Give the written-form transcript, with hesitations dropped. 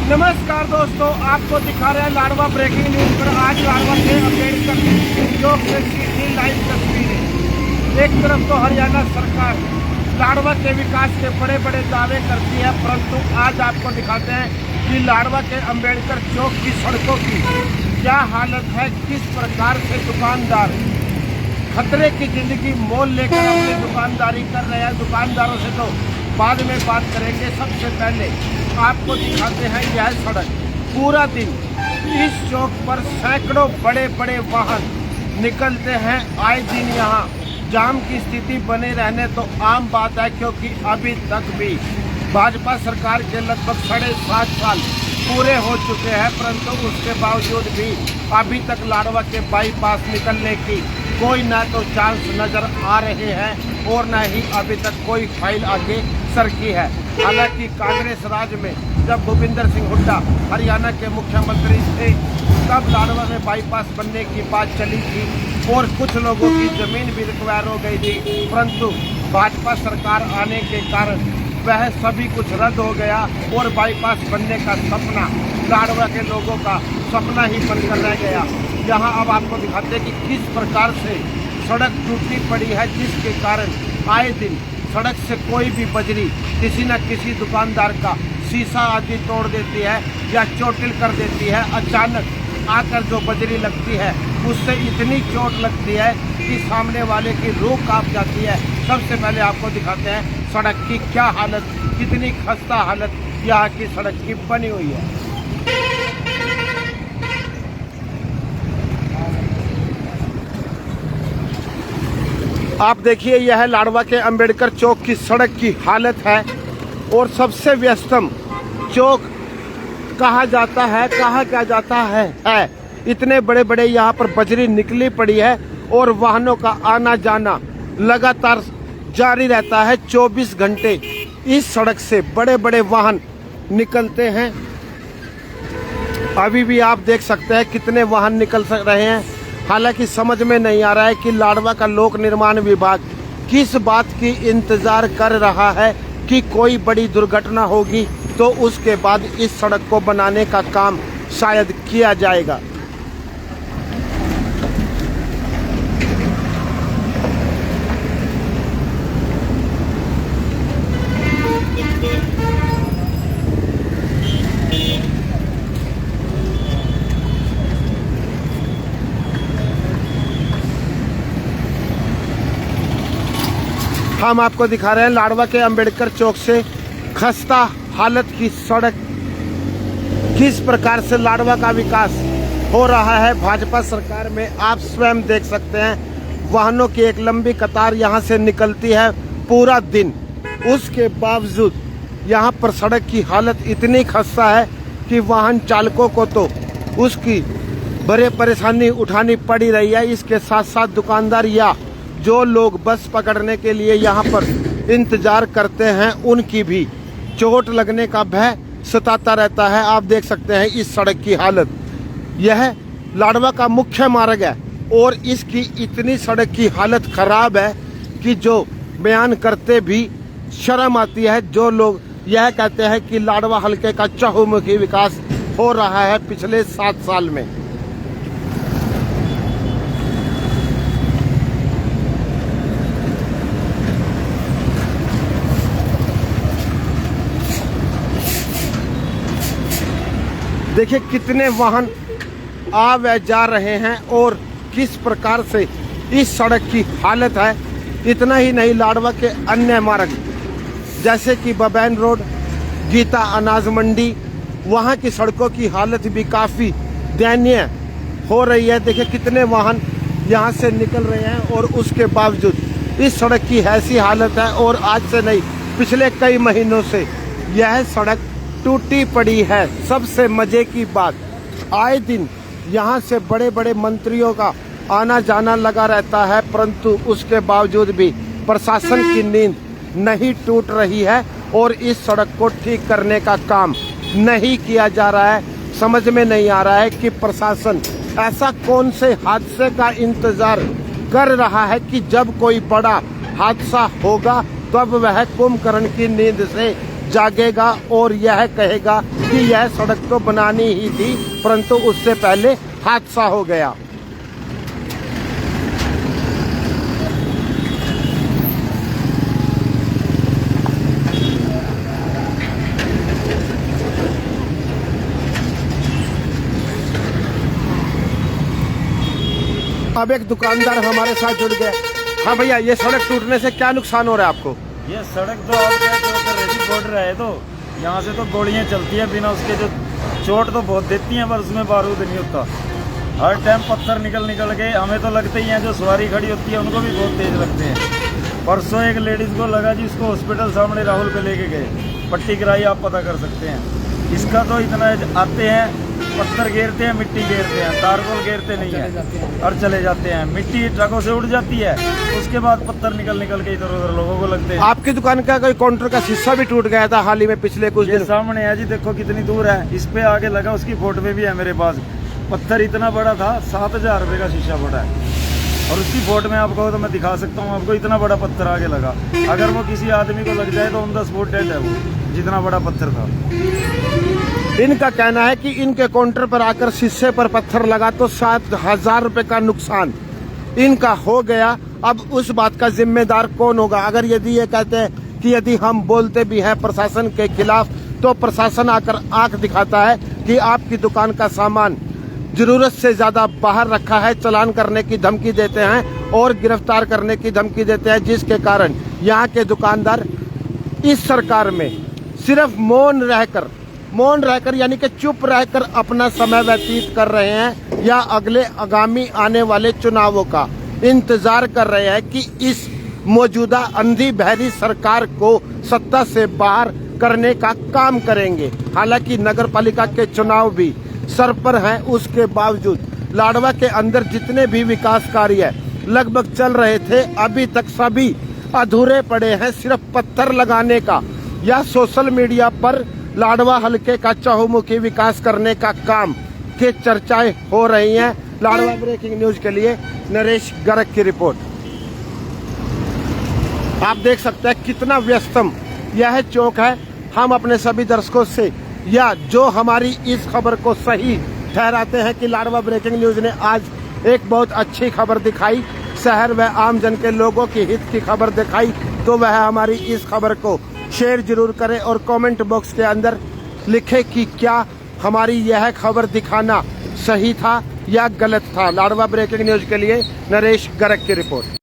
नमस्कार दोस्तों, आपको दिखा रहे हैं लाडवा ब्रेकिंग न्यूज पर। आज लाडवा के अम्बेडकर चौक से सीधी लाइव तस्वीरें। एक तरफ तो हरियाणा सरकार लाडवा के विकास के बड़े बड़े दावे करती है, परंतु आज आपको दिखाते हैं कि लाडवा के अम्बेडकर चौक की सड़कों की क्या हालत है, किस प्रकार से दुकानदार खतरे की जिंदगी मोल लेकर अपनी दुकानदारी कर रहे हैं। दुकानदारों से तो बाद में बात करेंगे। सबसे पहले आपको दिखाते हैं यह सड़क। पूरा दिन इस चौक पर सैकड़ों बड़े बड़े वाहन निकलते हैं। आए दिन यहाँ जाम की स्थिति बने रहने तो आम बात है, क्योंकि अभी तक भी भाजपा सरकार के लगभग 7.5 साल पूरे हो चुके हैं, परंतु उसके बावजूद भी अभी तक लाडवा के बाईपास निकलने की कोई ना तो चांस नजर आ रहे हैं और न ही अभी तक कोई फाइल आगे सरकी है। हालांकि कांग्रेस राज में जब भूपिंदर सिंह हुड्डा हरियाणा के मुख्यमंत्री थे, तब लाडवा में बाईपास बनने की बात चली थी और कुछ लोगों की जमीन भी रिक्वायर हो गई थी, परंतु भाजपा सरकार आने के कारण वह सभी कुछ रद्द हो गया और बाईपास बनने का सपना लाडवा के लोगों का सपना ही बनकर रह गया। यहाँ अब आपको दिखाते हैं कि किस प्रकार से सड़क टूटी पड़ी है, जिसके कारण आए दिन सड़क से कोई भी बजरी किसी न किसी दुकानदार का शीशा आदि तोड़ देती है या चोटिल कर देती है। अचानक आकर जो बजरी लगती है उससे इतनी चोट लगती है कि सामने वाले की रूह कांप जाती है। सबसे पहले आपको दिखाते हैं सड़क की क्या हालत, कितनी खस्ता हालत यहाँ की सड़क की बनी हुई है। आप देखिए, यह लाडवा के अम्बेडकर चौक की सड़क की हालत है और सबसे व्यस्तम चौक कहा जाता है, कहा क्या जाता है। इतने बड़े बड़े यहाँ पर बजरी निकली पड़ी है और वाहनों का आना जाना लगातार जारी रहता है। 24 घंटे इस सड़क से बड़े बड़े वाहन निकलते हैं। अभी भी आप देख सकते हैं कितने वाहन निकल रहे हैं। हालांकि समझ में नहीं आ रहा है कि लाडवा का लोक निर्माण विभाग किस बात की इंतजार कर रहा है कि कोई बड़ी दुर्घटना होगी तो उसके बाद इस सड़क को बनाने का काम शायद किया जाएगा। हम आपको दिखा रहे हैं लाडवा के अम्बेडकर चौक से खस्ता हालत की सड़क, किस प्रकार से लाडवा का विकास हो रहा है भाजपा सरकार में। आप स्वयं देख सकते हैं वाहनों की एक लंबी कतार यहां से निकलती है पूरा दिन। उसके बावजूद यहां पर सड़क की हालत इतनी खस्ता है कि वाहन चालकों को तो उसकी बड़े परेशानी उठानी पड़ रही है। इसके साथ साथ दुकानदार या जो लोग बस पकड़ने के लिए यहाँ पर इंतजार करते हैं, उनकी भी चोट लगने का भय सताता रहता है। आप देख सकते हैं इस सड़क की हालत। यह लाडवा का मुख्य मार्ग है और इसकी इतनी सड़क की हालत खराब है कि जो बयान करते भी शर्म आती है। जो लोग यह कहते हैं कि लाडवा हल्के का चहुमुखी विकास हो रहा है पिछले 7 साल में। देखिए कितने वाहन आ व जा रहे हैं और किस प्रकार से इस सड़क की हालत है। इतना ही नहीं, लाडवा के अन्य मार्ग जैसे कि बबैन रोड, गीता अनाज मंडी, वहां की सड़कों की हालत भी काफ़ी दयनीय हो रही है। देखिए कितने वाहन यहां से निकल रहे हैं और उसके बावजूद इस सड़क की ऐसी हालत है। और आज से नहीं, पिछले कई महीनों से यह सड़क टूटी पड़ी है। सबसे मजे की बात, आए दिन यहाँ से बड़े बड़े मंत्रियों का आना जाना लगा रहता है, परंतु उसके बावजूद भी प्रशासन की नींद नहीं टूट रही है और इस सड़क को ठीक करने का काम नहीं किया जा रहा है। समझ में नहीं आ रहा है कि प्रशासन ऐसा कौन से हादसे का इंतजार कर रहा है कि जब कोई बड़ा हादसा होगा तब वह कुंभकर्ण की नींद से जागेगा और यह कहेगा कि यह सड़क तो बनानी ही थी, परंतु उससे पहले हादसा हो गया। अब एक दुकानदार हमारे साथ जुड़ गए। हाँ भैया, ये सड़क टूटने से क्या नुकसान हो रहा है आपको? ये सड़क तो आप रेडी बोर्ड रहे तो यहाँ से तो गोलियां चलती हैं बिना उसके, जो चोट तो बहुत देती हैं पर उसमें बारूद नहीं होता। हर टाइम पत्थर निकल के हमें तो लगते ही हैं, जो सवारी खड़ी होती है उनको भी बहुत तेज लगते हैं। परसों एक लेडीज को लगा जी, उसको हॉस्पिटल सामने राहुल पे लेके गए, पट्टी कराई, आप पता कर सकते हैं। इसका तो इतना आते हैं, पत्थर घेरते हैं, मिट्टी घेरते हैं, तारकोल घेरते नहीं है और चले जाते हैं। मिट्टी ट्रकों से उड़ जाती है, उसके बाद पत्थर निकल के इधर उधर लोगों को लगते हैं। आपकी दुकान का कोई काउंटर का शीशा भी टूट गया था हाल ही में, पिछले कुछ दिन। सामने है जी, देखो कितनी दूर है, इस पे आगे लगा, उसकी फोटो में भी है मेरे पास। पत्थर इतना बड़ा था, 7,000 रुपये का शीशा पड़ा है और उसकी फोटो में आप कहो तो मैं दिखा सकता हूँ आपको। इतना बड़ा पत्थर आगे लगा, अगर वो किसी आदमी को लग जाए तो ऑन द स्पॉट डेड है वो, जितना बड़ा पत्थर था। इनका कहना है कि इनके काउंटर पर आकर शीशे पर पत्थर लगा तो 7,000 रुपए का नुकसान इनका हो गया। अब उस बात का जिम्मेदार कौन होगा? अगर यदि ये कहते हैं कि यदि हम बोलते भी हैं प्रशासन के खिलाफ, तो प्रशासन आकर आंख दिखाता है कि आपकी दुकान का सामान जरूरत से ज्यादा बाहर रखा है, चालान करने की धमकी देते हैं और गिरफ्तार करने की धमकी देते हैं, जिसके कारण यहाँ के दुकानदार इस सरकार में सिर्फ मौन रहकर यानी कि चुप रहकर अपना समय व्यतीत कर रहे हैं, या अगले आगामी आने वाले चुनावों का इंतजार कर रहे हैं कि इस मौजूदा अंधी बहरी सरकार को सत्ता से बाहर करने का काम करेंगे। हालांकि नगर पालिका के चुनाव भी सर पर हैं, उसके बावजूद लाडवा के अंदर जितने भी विकास कार्य लगभग चल रहे थे, अभी तक सभी अधूरे पड़े हैं। सिर्फ पत्थर लगाने का या सोशल मीडिया पर लाडवा हलके का चहुमुखी विकास करने का काम के चर्चाएं हो रही हैं। लाडवा ब्रेकिंग न्यूज के लिए नरेश गर्ग की रिपोर्ट। आप देख सकते हैं कितना व्यस्तम यह चौक है। हम अपने सभी दर्शकों से, या जो हमारी इस खबर को सही ठहराते हैं कि लाडवा ब्रेकिंग न्यूज ने आज एक बहुत अच्छी खबर दिखाई, शहर व आमजन के लोगों की हित की खबर दिखाई, तो वह हमारी इस खबर को शेयर जरूर करें और कमेंट बॉक्स के अंदर लिखें कि क्या हमारी यह खबर दिखाना सही था या गलत था। लाडवा ब्रेकिंग न्यूज के लिए नरेश गर्ग की रिपोर्ट।